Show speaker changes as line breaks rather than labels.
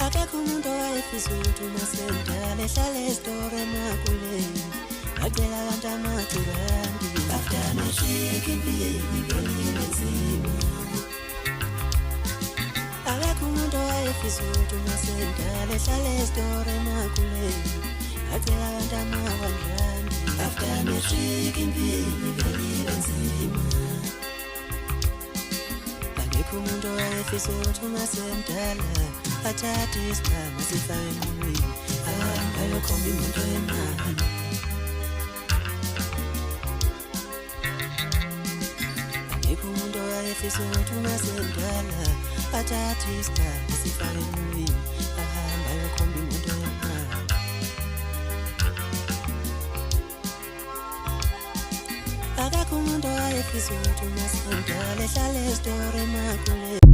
akekho umuntu owayefisa ukuthi uma sendala ehlale esitore emakuleni acela abantu amagciwane after matric impilo ngelile nzima akekho umuntu owayefisa ukuthi uma sendala ehlale esitore emakuleni acela abantu amagciwane after matric impilo ngelile nzima akekho umuntu owayefisa ukuthi uma sendala athathe isikhama sifake enqumweni ahamba ayokhomba imoto yemali akekho umuntu owayefisa ukuthi uma sendala athathe isikhama sifake enqumweni ahamba ayokhomba imoto yemali akekho umuntu owayefisa ukuthi uma sendala ehlale esitore emakuleni